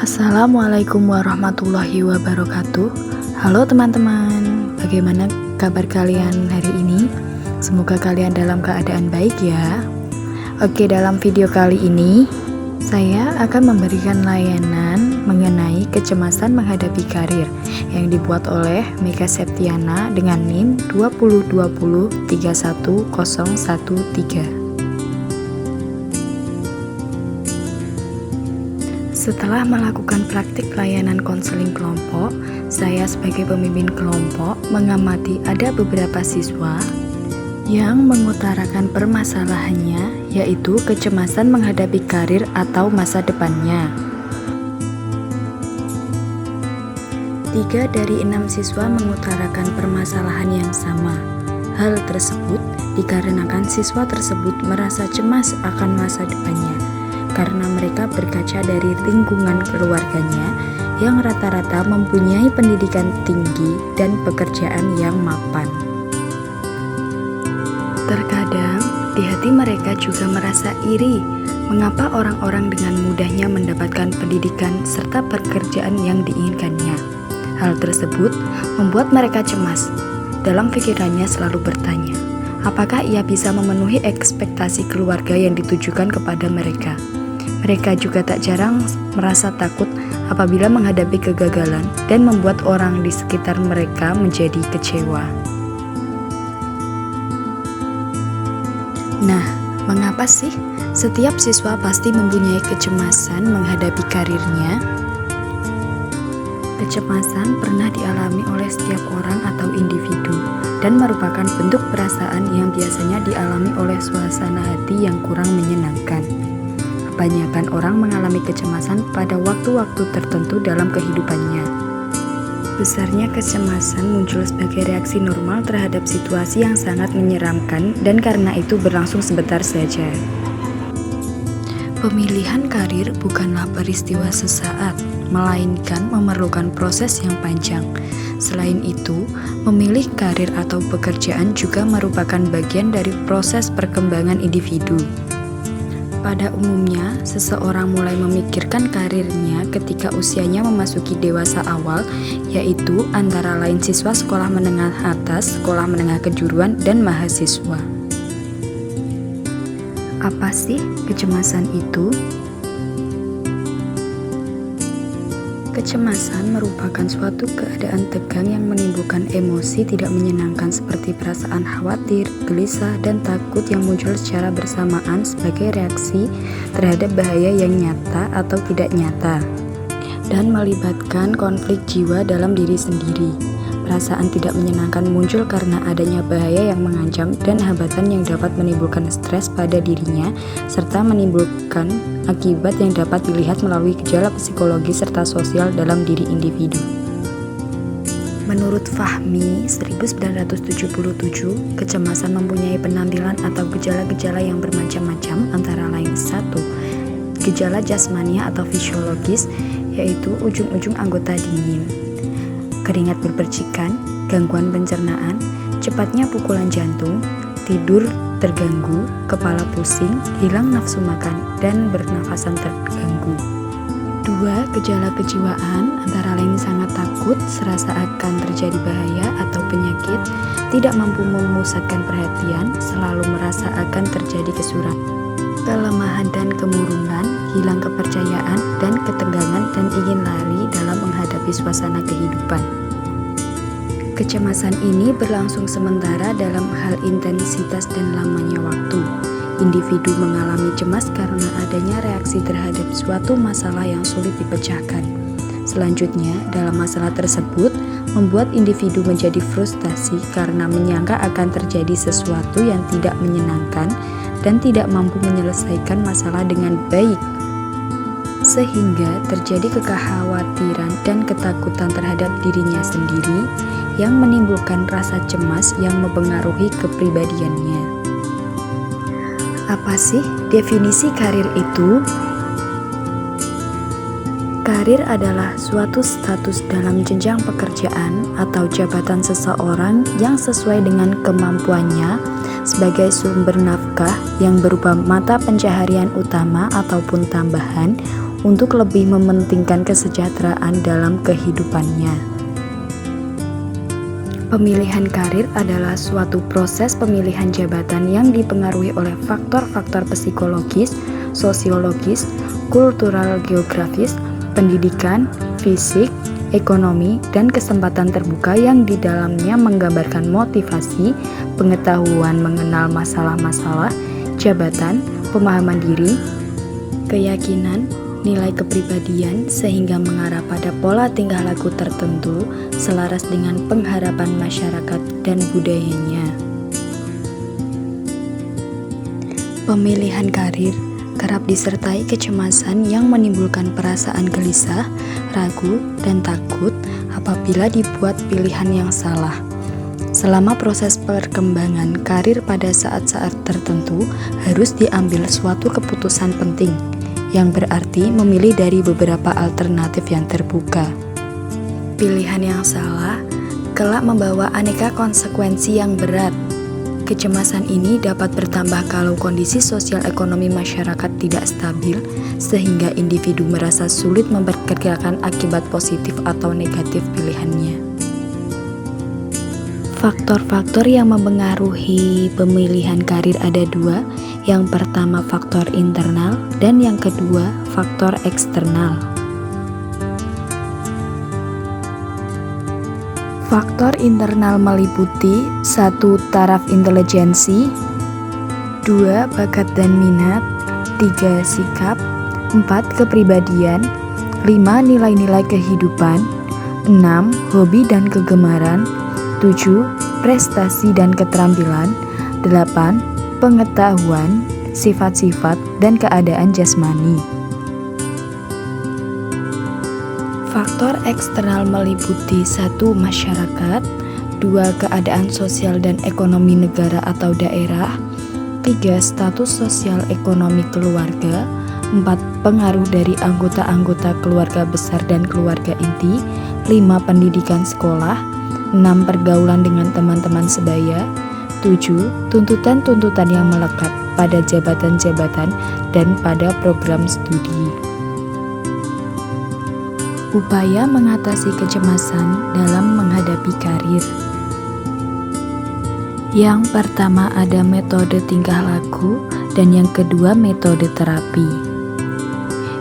Assalamualaikum warahmatullahi wabarakatuh. Halo teman-teman, bagaimana kabar kalian hari ini? Semoga kalian dalam keadaan baik ya. Oke, dalam video kali ini saya akan memberikan layanan mengenai kecemasan menghadapi karir yang dibuat oleh Mega Septiana dengan NIM 202031013. Setelah melakukan praktik layanan konseling kelompok, saya sebagai pemimpin kelompok mengamati ada beberapa siswa yang mengutarakan permasalahannya, yaitu kecemasan menghadapi karir atau masa depannya. 3 dari 6 siswa mengutarakan permasalahan yang sama. Hal tersebut dikarenakan siswa tersebut merasa cemas akan masa depannya, karena mereka berkaca dari lingkungan keluarganya yang rata-rata mempunyai pendidikan tinggi dan pekerjaan yang mapan. Terkadang di hati mereka juga merasa iri mengapa orang-orang dengan mudahnya mendapatkan pendidikan serta pekerjaan yang diinginkannya. Hal tersebut membuat mereka cemas. Dalam pikirannya selalu bertanya, apakah ia bisa memenuhi ekspektasi keluarga yang ditujukan kepada mereka. Mereka juga tak jarang merasa takut apabila menghadapi kegagalan dan membuat orang di sekitar mereka menjadi kecewa. Nah, mengapa sih setiap siswa pasti mempunyai kecemasan menghadapi karirnya? Kecemasan pernah dialami oleh setiap orang atau individu dan merupakan bentuk perasaan yang biasanya dialami oleh suasana hati yang kurang menyenangkan. Kebanyakan orang mengalami kecemasan pada waktu-waktu tertentu dalam kehidupannya. Besarnya kecemasan muncul sebagai reaksi normal terhadap situasi yang sangat menyeramkan dan karena itu berlangsung sebentar saja. Pemilihan karir bukanlah peristiwa sesaat, melainkan memerlukan proses yang panjang. Selain itu, memilih karir atau pekerjaan juga merupakan bagian dari proses perkembangan individu. Pada umumnya, seseorang mulai memikirkan karirnya ketika usianya memasuki dewasa awal, yaitu antara lain siswa sekolah menengah atas, sekolah menengah kejuruan, dan mahasiswa. Apa sih kecemasan itu? Kecemasan merupakan suatu keadaan tegang yang menimbulkan emosi tidak menyenangkan seperti perasaan khawatir, gelisah, dan takut yang muncul secara bersamaan sebagai reaksi terhadap bahaya yang nyata atau tidak nyata, dan melibatkan konflik jiwa dalam diri sendiri. Perasaan tidak menyenangkan muncul karena adanya bahaya yang mengancam dan hambatan yang dapat menimbulkan stres pada dirinya, serta menimbulkan akibat yang dapat dilihat melalui gejala psikologi serta sosial dalam diri individu. Menurut Fahmi 1977, kecemasan mempunyai penampilan atau gejala-gejala yang bermacam-macam, antara lain 1. Gejala jasmania atau fisiologis, yaitu ujung-ujung anggota dingin, keringat berpercikan, gangguan pencernaan, cepatnya pukulan jantung, tidur terganggu, kepala pusing, hilang nafsu makan, dan bernafasan terganggu. 2. Gejala kejiwaan, antara lain sangat takut, serasa akan terjadi bahaya atau penyakit, tidak mampu memusatkan perhatian, selalu merasa akan terjadi kesuran, kelemahan dan kemurungan, hilang kepercayaan dan ketegangan, dan ingin lari dalam menghadapi suasana kehidupan. Kecemasan ini berlangsung sementara dalam hal intensitas dan lamanya waktu. Individu mengalami cemas karena adanya reaksi terhadap suatu masalah yang sulit dipecahkan. Selanjutnya, dalam masalah tersebut, membuat individu menjadi frustasi karena menyangka akan terjadi sesuatu yang tidak menyenangkan dan tidak mampu menyelesaikan masalah dengan baik, sehingga terjadi kekhawatiran dan ketakutan terhadap dirinya sendiri yang menimbulkan rasa cemas yang mempengaruhi kepribadiannya. Apa sih definisi karir itu? Karir adalah suatu status dalam jenjang pekerjaan atau jabatan seseorang yang sesuai dengan kemampuannya sebagai sumber nafkah yang berupa mata pencaharian utama ataupun tambahan untuk lebih mementingkan kesejahteraan dalam kehidupannya. Pemilihan karir adalah suatu proses pemilihan jabatan yang dipengaruhi oleh faktor-faktor psikologis, sosiologis, kultural, geografis, pendidikan, fisik, ekonomi, dan kesempatan terbuka yang di dalamnya menggambarkan motivasi, pengetahuan mengenal masalah-masalah, jabatan, pemahaman diri, keyakinan, nilai kepribadian, sehingga mengarah pada pola tingkah laku tertentu selaras dengan pengharapan masyarakat dan budayanya. Pemilihan karir kerap disertai kecemasan yang menimbulkan perasaan gelisah, ragu, dan takut apabila dibuat pilihan yang salah. Selama proses perkembangan karir pada saat-saat tertentu harus diambil suatu keputusan penting, yang berarti memilih dari beberapa alternatif yang terbuka. Pilihan yang salah kelak membawa aneka konsekuensi yang berat. Kecemasan ini dapat bertambah kalau kondisi sosial ekonomi masyarakat tidak stabil, sehingga individu merasa sulit memperkirakan akibat positif atau negatif pilihannya. Faktor-faktor yang mempengaruhi pemilihan karir ada dua. Yang pertama faktor internal dan yang kedua faktor eksternal. Faktor internal meliputi 1. Taraf intelijensi, 2. Bakat dan minat, 3. Sikap, 4. Kepribadian, 5. Nilai-nilai kehidupan, 6. Hobi dan kegemaran, 7. Prestasi dan keterampilan, 8. Pengetahuan, sifat-sifat, dan keadaan jasmani. Faktor eksternal meliputi 1. Masyarakat, 2. Keadaan sosial dan ekonomi negara atau daerah, 3. Status sosial ekonomi keluarga, 4. Pengaruh dari anggota-anggota keluarga besar dan keluarga inti, 5. Pendidikan sekolah, 6. Pergaulan dengan teman-teman sebaya, 7. Tuntutan-tuntutan yang melekat pada jabatan-jabatan dan pada program studi. Upaya mengatasi kecemasan dalam menghadapi karir. Yang pertama ada metode tingkah laku dan yang kedua metode terapi.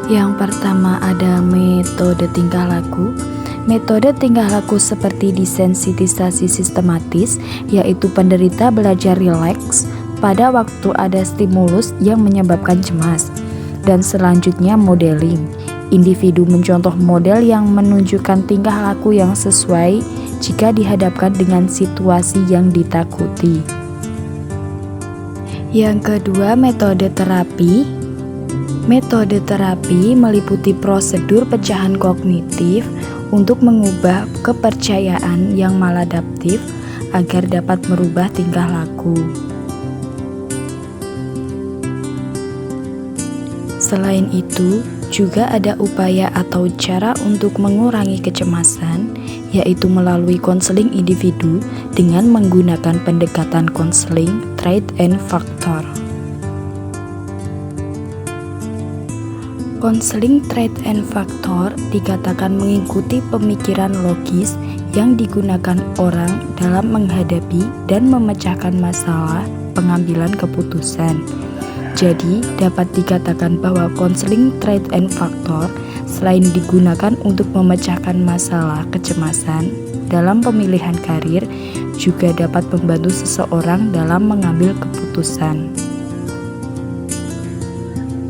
Yang pertama ada metode tingkah laku. Metode tingkah laku seperti desensitisasi sistematis, yaitu penderita belajar rileks pada waktu ada stimulus yang menyebabkan cemas. Dan selanjutnya modeling. Individu mencontoh model yang menunjukkan tingkah laku yang sesuai jika dihadapkan dengan situasi yang ditakuti. Yang kedua, metode terapi. Metode terapi meliputi prosedur pecahan kognitif untuk mengubah kepercayaan yang maladaptif agar dapat merubah tingkah laku. Selain itu, juga ada upaya atau cara untuk mengurangi kecemasan, yaitu melalui konseling individu dengan menggunakan pendekatan konseling trait and factor. Konseling trait and factor dikatakan mengikuti pemikiran logis yang digunakan orang dalam menghadapi dan memecahkan masalah pengambilan keputusan. Jadi, dapat dikatakan bahwa konseling trait and factor selain digunakan untuk memecahkan masalah kecemasan dalam pemilihan karir, juga dapat membantu seseorang dalam mengambil keputusan.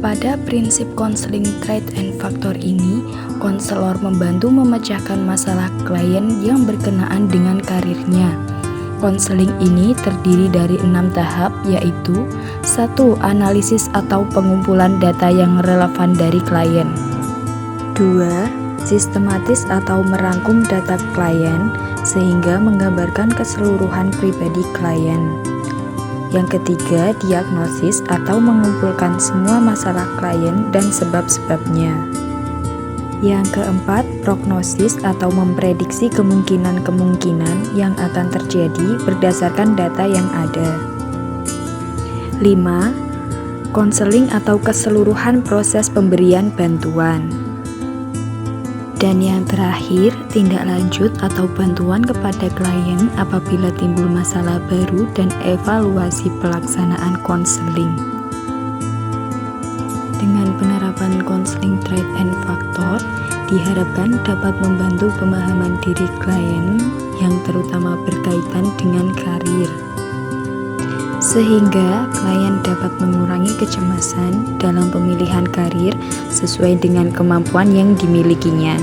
Pada prinsip konseling trait and factor ini, konselor membantu memecahkan masalah klien yang berkenaan dengan karirnya. Konseling ini terdiri dari 6 tahap, yaitu 1. Analisis atau pengumpulan data yang relevan dari klien. 2. Sistematis atau merangkum data klien sehingga menggambarkan keseluruhan pribadi klien. Yang ketiga, diagnosis atau mengumpulkan semua masalah klien dan sebab-sebabnya. Yang keempat, prognosis atau memprediksi kemungkinan-kemungkinan yang akan terjadi berdasarkan data yang ada. 5. konseling atau keseluruhan proses pemberian bantuan. Dan yang terakhir, tindak lanjut atau bantuan kepada klien apabila timbul masalah baru dan evaluasi pelaksanaan konseling. Dengan penerapan konseling Trait and Faktor, diharapkan dapat membantu pemahaman diri klien yang terutama berkaitan dengan karir, sehingga klien dapat mengurangi kecemasan dalam pemilihan karir sesuai dengan kemampuan yang dimilikinya.